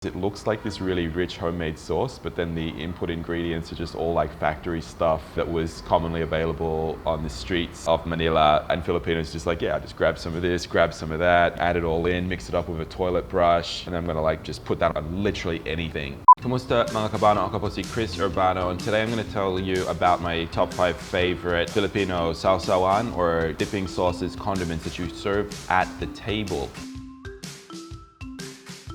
It looks like this really rich homemade sauce, but then the input ingredients are just all like factory stuff that was commonly available on the streets of Manila. And Filipinos just like, yeah, just grab some of this, grab some of that, add it all in, mix it up with a toilet brush, and I'm gonna like just put that on literally anything. Kumusta mga kabano? Ako po si Chris Urbano, and today I'm going to tell you about my top 5 favorite Filipino Sawsawan, or dipping sauces, condiments that you serve at the table.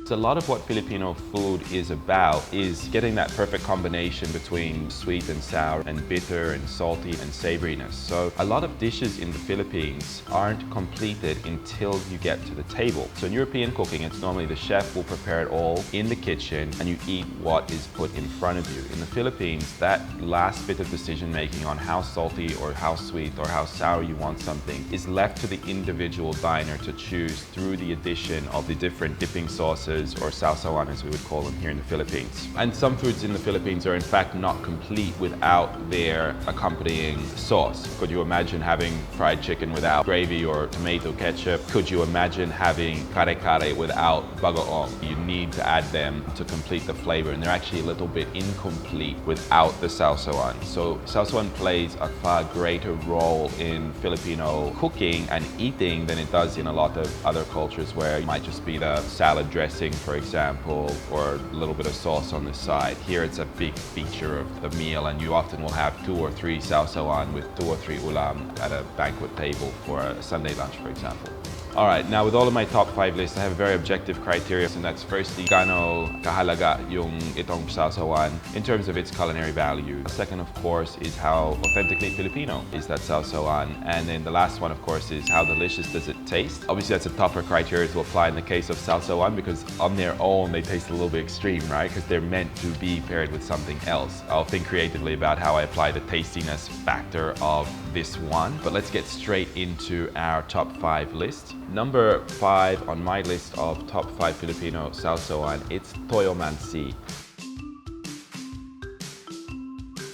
So a lot of what Filipino food is about is getting that perfect combination between sweet and sour and bitter and salty and savoriness. So a lot of dishes in the Philippines aren't completed until you get to the table. So in European cooking, it's normally the chef will prepare it all in the kitchen and you eat what is put in front of you. In the Philippines, that last bit of decision making on how salty or how sweet or how sour you want something is left to the individual diner to choose through the addition of the different dipping sauces, or sawsawan as we would call them here in the Philippines. And some foods in the Philippines are in fact not complete without their accompanying sauce. Could you imagine having fried chicken without gravy or tomato ketchup? Could you imagine having kare-kare without bagoong? You need to add them to complete the flavor, and they're actually a little bit incomplete without the sawsawan. So sawsawan plays a far greater role in Filipino cooking and eating than it does in a lot of other cultures, where it might just be the salad dressing, for example, or a little bit of sauce on the side. Here it's a big feature of the meal, and you often will have 2 or 3 sawsawan with 2 or 3 ulam at a banquet table for a Sunday lunch, for example. All right, now with all of my top 5 lists, I have a very objective criteria, and that's firstly, gaano kahalaga yung itong sawsawan in terms of its culinary value. Second, of course, is how authentically Filipino is that sawsawan. And then the last one, of course, is how delicious does it taste. Obviously, that's a tougher criteria to apply in the case of sawsawan, because on their own, they taste a little bit extreme, right? Because they're meant to be paired with something else. I'll think creatively about how I apply the tastiness factor of this one, but let's get straight into our top 5 list. Number 5 on my list of top 5 Filipino sawsawan, it's Toyomansi.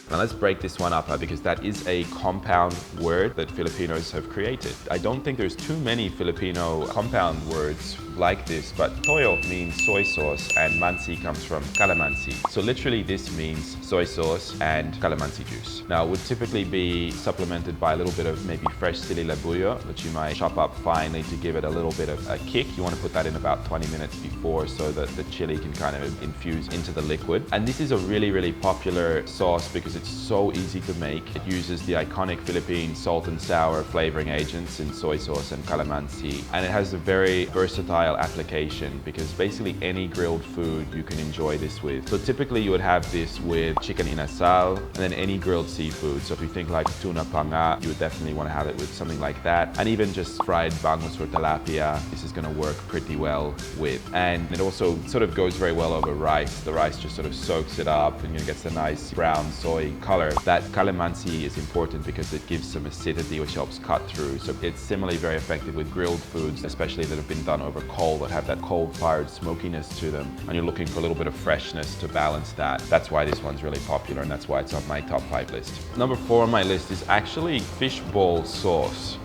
Now let's break this one up, because that is a compound word that Filipinos have created. I don't think there's too many Filipino compound words like this, but toyo means soy sauce and mansi comes from calamansi. So literally this means soy sauce and calamansi juice. Now it would typically be supplemented by a little bit of maybe fresh sili labuyo that you might chop up finely to give it a little bit of a kick. You want to put that in about 20 minutes before so that the chili can kind of infuse into the liquid. And this is a really popular sauce because it's so easy to make. It uses the iconic Philippine salt and sour flavoring agents in soy sauce and calamansi, and it has a very versatile application because basically any grilled food you can enjoy this with. So typically you would have this with chicken inasal and then any grilled seafood. So if you think like tuna panga, you would definitely want to have it with something like that, and even just fried bangus or tilapia, this is going to work pretty well with. And it also sort of goes very well over rice. The rice just sort of soaks it up and gets a nice brown soy color. That calamansi is important because it gives some acidity which helps cut through. So it's similarly very effective with grilled foods, especially that have been done over coal, that have that coal-fired smokiness to them, and you're looking for a little bit of freshness to balance that. That's why this one's really popular, and that's why it's on my top 5 list. Number 4 on my list is actually fishball sauce.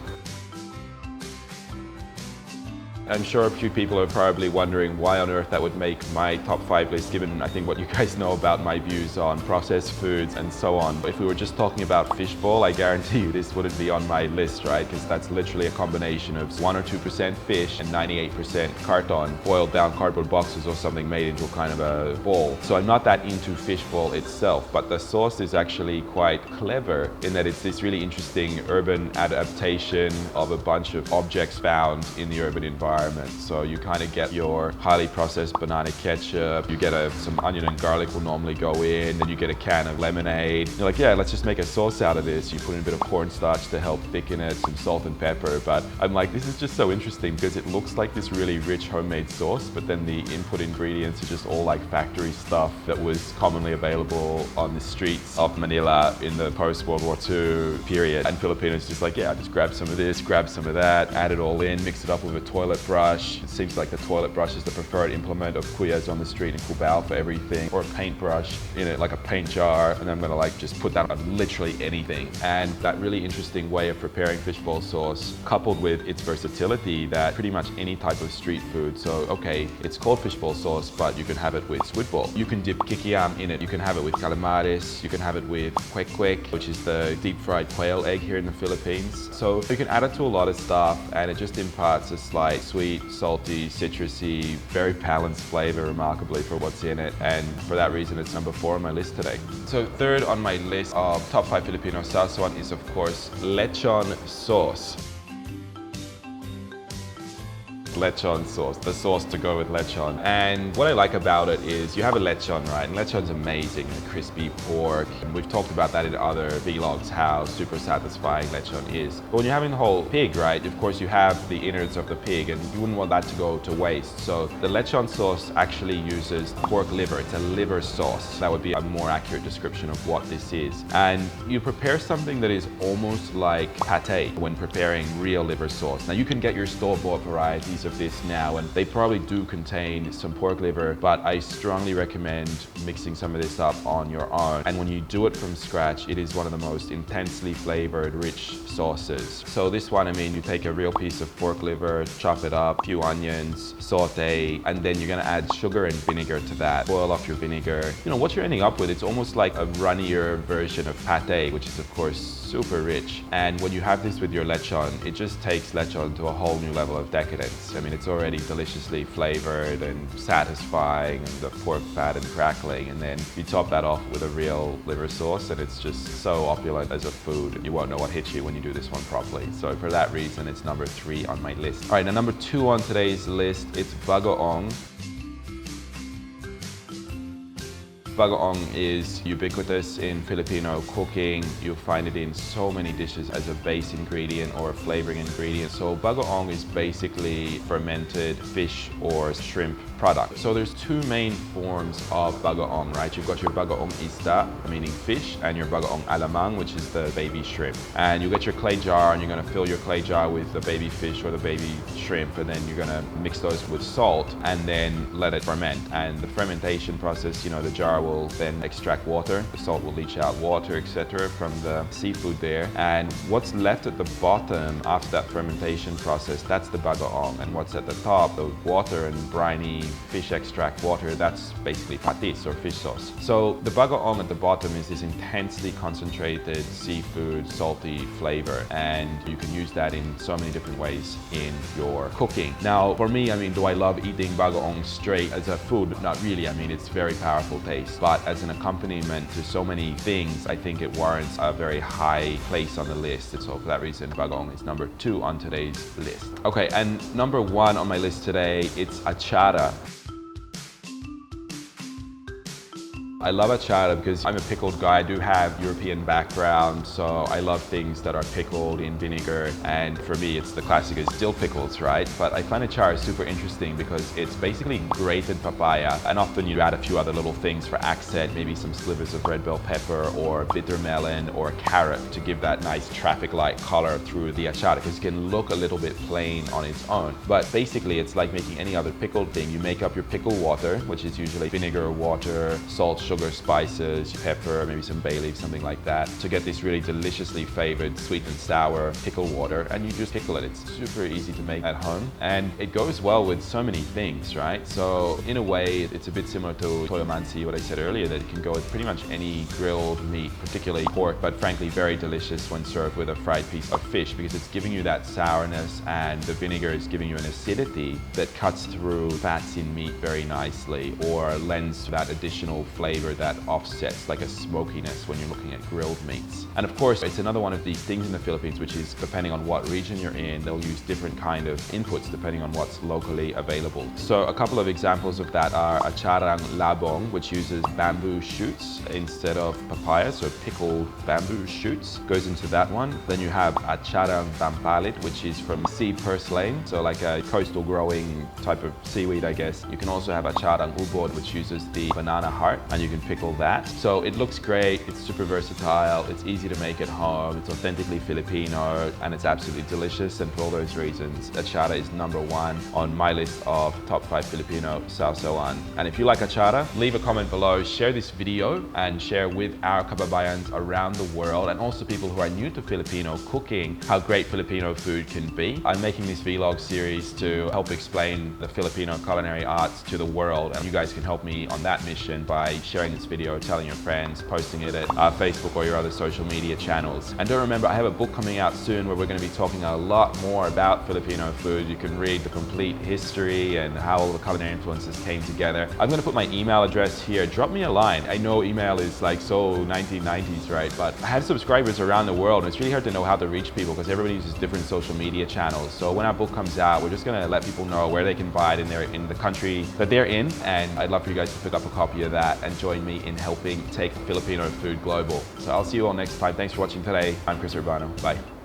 I'm sure a few people are probably wondering why on earth that would make my top 5 list, given I think what you guys know about my views on processed foods and so on. But if we were just talking about fishball, I guarantee you this wouldn't be on my list, right? Because that's literally a combination of 1 or 2% fish and 98% carton, boiled down cardboard boxes or something made into a kind of a ball. So I'm not that into fishball itself, but the sauce is actually quite clever in that it's this really interesting urban adaptation of a bunch of objects found in the urban environment. So you kind of get your highly processed banana ketchup, you get some onion and garlic will normally go in, then you get a can of lemonade. You're like, yeah, let's just make a sauce out of this. You put in a bit of cornstarch to help thicken it, some salt and pepper. But I'm like, this is just so interesting because it looks like this really rich homemade sauce, but then the input ingredients are just all like factory stuff that was commonly available on the streets of Manila in the post-World War II period. And Filipinos just like, yeah, just grab some of this, grab some of that, add it all in, mix it up with a toilet brush. It seems like the toilet brush is the preferred implement of Kuyas on the street in Cubao for everything. Or a paintbrush in it, like a paint jar, and I'm gonna like just put that on literally anything. And that really interesting way of preparing fishball sauce, coupled with its versatility that pretty much any type of street food. So, okay, it's called fishball sauce, but you can have it with squid ball. You can dip kikiam in it. You can have it with calamares. You can have it with kwek, which is the deep fried quail egg here in the Philippines. So you can add it to a lot of stuff, and it just imparts a slight sweet, salty, citrusy, very balanced flavor remarkably for what's in it. And for that reason, it's number 4 on my list today. So third on my list of top 5 Filipino Sawsawan is of course Lechon sauce. Lechon sauce, the sauce to go with lechon. And what I like about it is you have a lechon, right? And lechon's amazing, the crispy pork. And we've talked about that in other vlogs, how super satisfying lechon is. But when you're having the whole pig, right? Of course, you have the innards of the pig, and you wouldn't want that to go to waste. So the lechon sauce actually uses pork liver. It's a liver sauce. That would be a more accurate description of what this is. And you prepare something that is almost like pate when preparing real liver sauce. Now you can get your store-bought varieties of this now, and they probably do contain some pork liver, but I strongly recommend mixing some of this up on your own. And when you do it from scratch, it is one of the most intensely flavored, rich sauces. So this one, I mean, you take a real piece of pork liver, chop it up, few onions, saute, and then you're gonna add sugar and vinegar to that. Boil off your vinegar. You know, what you're ending up with, it's almost like a runnier version of pate, which is of course super rich. And when you have this with your lechon, it just takes lechon to a whole new level of decadence. I mean, it's already deliciously flavored and satisfying, and the pork fat and crackling, and then you top that off with a real liver sauce, and it's just so opulent as a food. You won't know what hits you when you do this one properly. So for that reason, it's number 3 on my list. All right, now number 2 on today's list, it's Bagoong. Bagoong is ubiquitous in Filipino cooking. You'll find it in so many dishes as a base ingredient or a flavoring ingredient. So Bagoong is basically fermented fish or shrimp product. So there's 2 main forms of Bagoong, right? You've got your Bagoong isda, meaning fish, and your Bagoong alamang, which is the baby shrimp. And you get your clay jar, and you're gonna fill your clay jar with the baby fish or the baby shrimp, and then you're gonna mix those with salt and then let it ferment. And the fermentation process, you know, the jar will then extract water, the salt will leach out water, etc. from the seafood there. And what's left at the bottom after that fermentation process, that's the Bagoong. And what's at the top, the water and briny fish extract water, that's basically patis or fish sauce. So the Bagoong at the bottom is this intensely concentrated seafood, salty flavor, and you can use that in so many different ways in your cooking. Now, for me, I mean, do I love eating Bagoong straight as a food? Not really. I mean, it's very powerful taste, but as an accompaniment to so many things, I think it warrants a very high place on the list. And so for that reason, Bagoong is number 2 on today's list. Okay, and number 1 on my list today, it's Atchara. I love Atchara because I'm a pickled guy. I do have European background, so I love things that are pickled in vinegar. And for me, it's the classic is dill pickles, right? But I find Atchara super interesting because it's basically grated papaya, and often you add a few other little things for accent, maybe some slivers of red bell pepper or bitter melon or carrot to give that nice traffic light color through the Atchara, because it can look a little bit plain on its own. But basically, it's like making any other pickled thing. You make up your pickle water, which is usually vinegar, water, salt, sugar, spices, pepper, maybe some bay leaf, something like that, to get this really deliciously flavored sweet and sour pickle water, and you just pickle it. It's super easy to make at home, and it goes well with so many things, right? So in a way, it's a bit similar to Toyomansi, what I said earlier, that it can go with pretty much any grilled meat, particularly pork, but frankly very delicious when served with a fried piece of fish, because it's giving you that sourness, and the vinegar is giving you an acidity that cuts through fats in meat very nicely, or lends that additional flavor that offsets like a smokiness when you're looking at grilled meats. And of course, it's another one of these things in the Philippines, which is depending on what region you're in, they'll use different kind of inputs depending on what's locally available. So a couple of examples of that are Atcharang labong, which uses bamboo shoots instead of papaya, so pickled bamboo shoots goes into that one. Then you have Atcharang tampalit, which is from sea purslane, so like a coastal growing type of seaweed, I guess. You can also have Atcharang ubod, which uses the banana heart, and you you can pickle that. So it looks great, it's super versatile, it's easy to make at home, it's authentically Filipino, and it's absolutely delicious. And for all those reasons, Atchara is #1 on my list of top 5 Filipino Sawsawan. And if you like Atchara, leave a comment below, share this video, and share with our kababayans around the world, and also people who are new to Filipino cooking, how great Filipino food can be. I'm making this vlog series to help explain the Filipino culinary arts to the world, and you guys can help me on that mission by sharing this video, telling your friends, posting it at Facebook or your other social media channels. And don't remember, I have a book coming out soon where we're going to be talking a lot more about Filipino food. You can read the complete history and how all the culinary influences came together. I'm going to put my email address here. Drop me a line. I know email is like so 1990s, right? But I have subscribers around the world, and it's really hard to know how to reach people because everybody uses different social media channels. So when our book comes out, we're just going to let people know where they can buy it in the country that they're in. And I'd love for you guys to pick up a copy of that and join me in helping take Filipino food global. So I'll see you all next time. Thanks for watching today. I'm Urbano. Bye.